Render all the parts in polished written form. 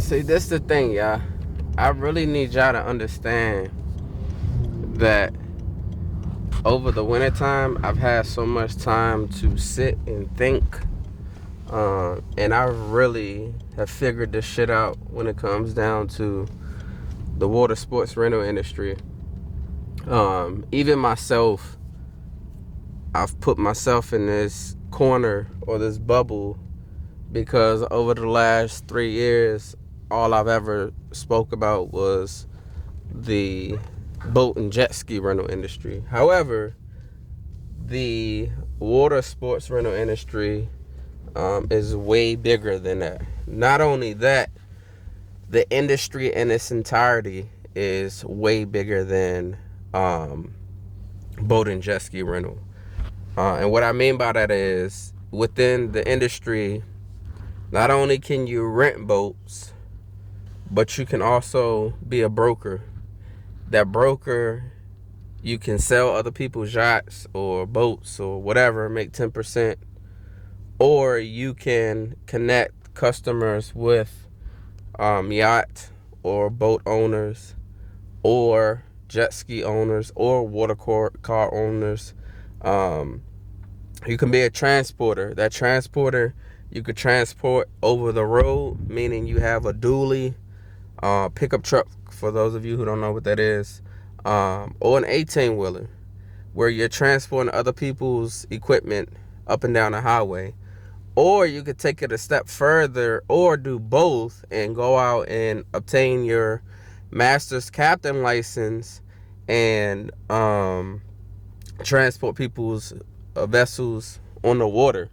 See, this the thing, y'all. I really need y'all to understand that over the wintertime, I've had so much time to sit and think. And I really have figured this shit out when it comes down to the water sports rental industry. Even myself, I've put myself in this corner or this bubble because over the last 3 years, all I've ever spoke about was the boat and jet ski rental industry. However, the water sports rental industry is way bigger than that. Not only that, the industry in its entirety is way bigger than boat and jet ski rental. And what I mean by that is within the industry, not only can you rent boats, but you can also be a broker. That broker, you can sell other people's yachts or boats or whatever, make 10%. Or you can connect customers with yacht or boat owners or jet ski owners or water car owners. You can be a transporter. That transporter, you could transport over the road, meaning you have a dually pickup truck, for those of you who don't know what that is, or an 18-wheeler, where you're transporting other people's equipment up and down the highway. Or you could take it a step further or do both and go out and obtain your master's captain license and transport people's vessels on the water.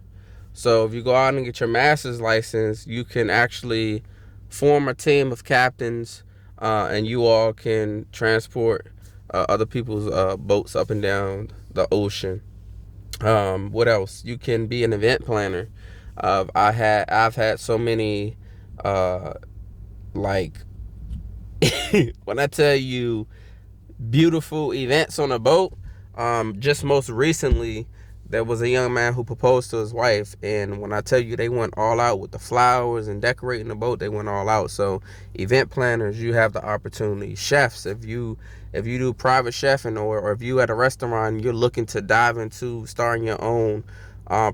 So if you go out and get your master's license, you can actually form a team of captains and you all can transport other people's boats up and down the ocean. What else? You can be an event planner. I've had so many like when I tell you beautiful events on a boat. Just most recently, there was a young man who proposed to his wife, and when I tell you they went all out with the flowers and decorating the boat, they went all out. So event planners, you have the opportunity. Chefs, if you do private chefing, or if you at a restaurant and you're looking to dive into starting your own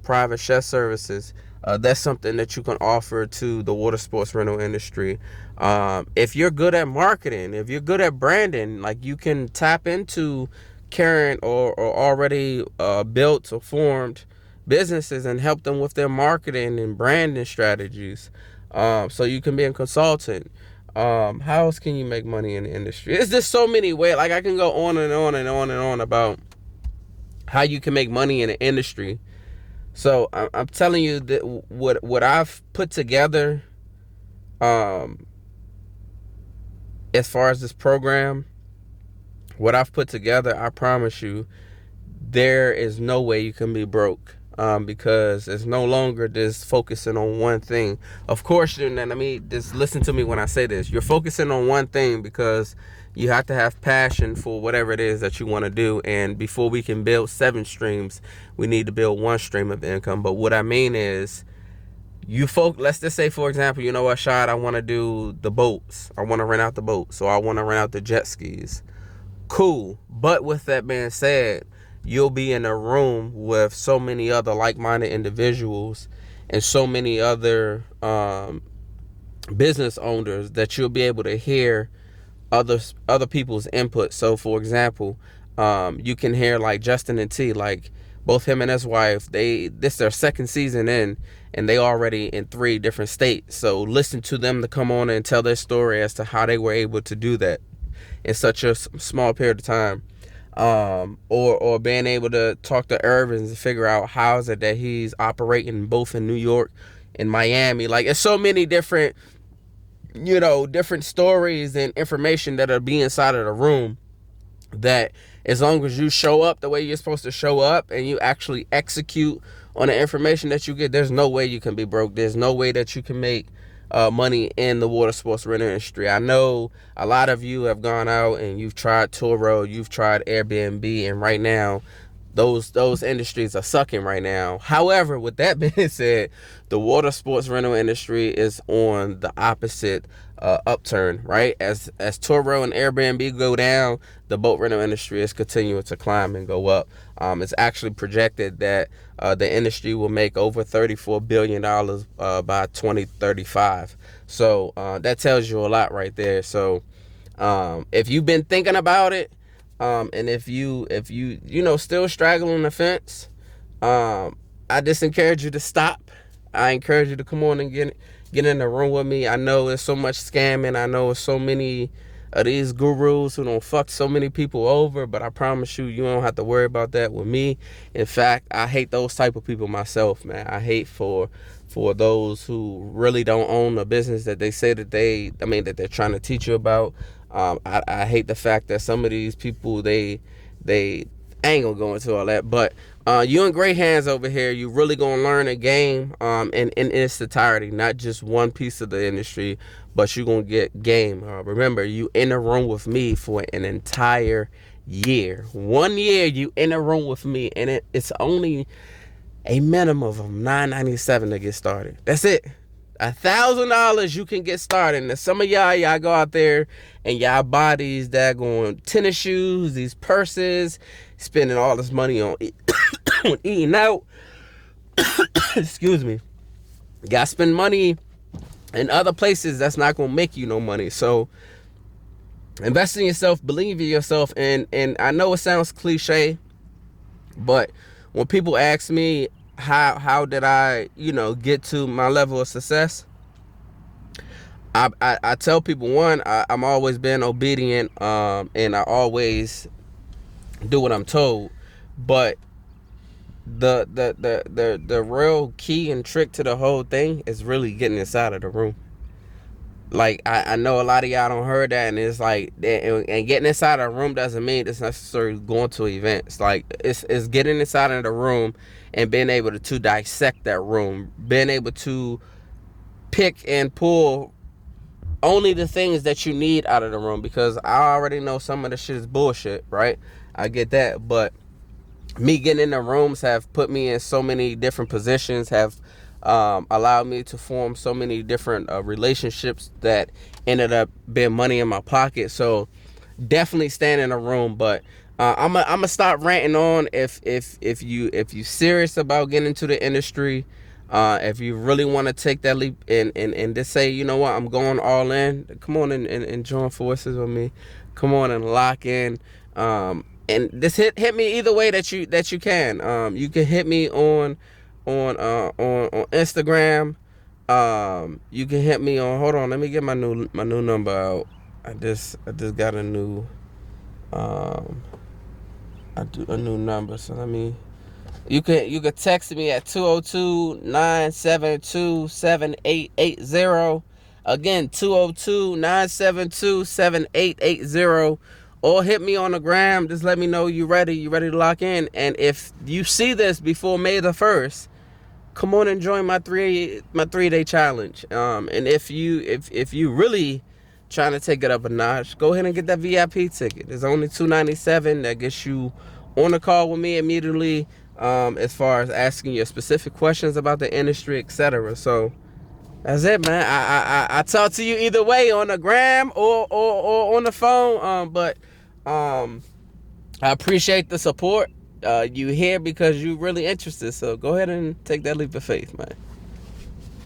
private chef services, that's something that you can offer to the water sports rental industry. If you're good at marketing, if you're good at branding, like you can tap into current or already built or formed businesses and help them with their marketing and branding strategies. So you can be a consultant. How else can you make money in the industry? It's just so many ways. Like I can go on and on and on and on about how you can make money in the industry. So I'm telling you that what I've put together, as far as this program, what I've put together, I promise you, there is no way you can be broke, because it's no longer just focusing on one thing. Of course, just listen to me when I say this. You're focusing on one thing because you have to have passion for whatever it is that you want to do. And before we can build 7 streams, we need to build one stream of income. But what I mean is, let's just say, for example, you know what, Shad, I want to do the boats. I want to rent out the boats. So I want to rent out the jet skis. Cool. But with that being said, you'll be in a room with so many other like-minded individuals and so many other business owners that you'll be able to hear other people's input. So for example, you can hear like Justin and T, like both him and his wife, this their second season in, and they already in 3 different states. So listen to them to come on and tell their story as to how they were able to do that in such a small period of time. Or being able to talk to Irvins and figure out how is it that he's operating both in New York and Miami. Like, it's so many different stories and information that are being inside of the room, that as long as you show up the way you're supposed to show up and you actually execute on the information that you get, there's no way you can be broke. There's no way that you can make money in the water sports rental industry. I know a lot of you have gone out and you've tried Turo, you've tried Airbnb, and right now those industries are sucking right now. However, with that being said, the water sports rental industry is on the opposite upturn, right? As Turo and Airbnb go down, the boat rental industry is continuing to climb and go up. It's actually projected that the industry will make over $34 billion by 2035. So that tells you a lot right there. So if you've been thinking about it, and if you still straggling on the fence, I just encourage you to stop. I encourage you to come on and get in the room with me. I know there's so much scamming. I know there's so many of these gurus who don't fuck so many people over, but I promise you, you don't have to worry about that with me. In fact, I hate those type of people myself, man. I hate for those who really don't own the business that they say that that they're trying to teach you about. I hate the fact that some of these people, they ain't gonna go into all that, but you in great hands over here. You really gonna learn a game in its entirety, not just one piece of the industry, but you gonna get game. Remember, you in a room with me for an entire year. 1 year you in a room with me, and it's only a minimum of $9.97 to get started. That's it. $1,000 you can get started. And some of y'all go out there and y'all buy these daggone tennis shoes, these purses, spending all this money on eating out. Excuse me. You gotta spend money in other places that's not gonna make you no money. So invest in yourself, believe in yourself, and I know it sounds cliche, but when people ask me how did I get to my level of success, I tell people, one, I'm always been obedient, and I always do what I'm told. But the real key and trick to the whole thing is really getting inside of the room. Like, I know a lot of y'all don't heard that, and it's like, and getting inside of a room doesn't mean it's necessarily going to events. Like, it's getting inside of the room and being able to dissect that room, being able to pick and pull only the things that you need out of the room, because I already know some of the shit is bullshit, right? I get that, but me getting in the rooms have put me in so many different positions, have allowed me to form so many different relationships that ended up being money in my pocket. So definitely stand in a room. But I'm gonna stop ranting on. If you serious about getting into the industry, if you really want to take that leap and just say, you know what, I'm going all in, come on and join forces with me. Come on and lock in. And just hit me either way that you can. You can hit me on Instagram. You can hit me on, hold on, let me get my new number out. I just got a new a new number. So let me, you can text me at 202-972-7880. Again, 202-972-7880. Or hit me on the gram. Just let me know you ready to lock in. And if you see this before May the 1st, come on and join my 3-day challenge. And if you really trying to take it up a notch, go ahead and get that VIP ticket. It's only $297. That gets you on the call with me immediately, as far as asking you specific questions about the industry, etc. So that's it, man. I talk to you either way, on the gram or on the phone. But I appreciate the support. You here because you really interested. So go ahead and take that leap of faith, man.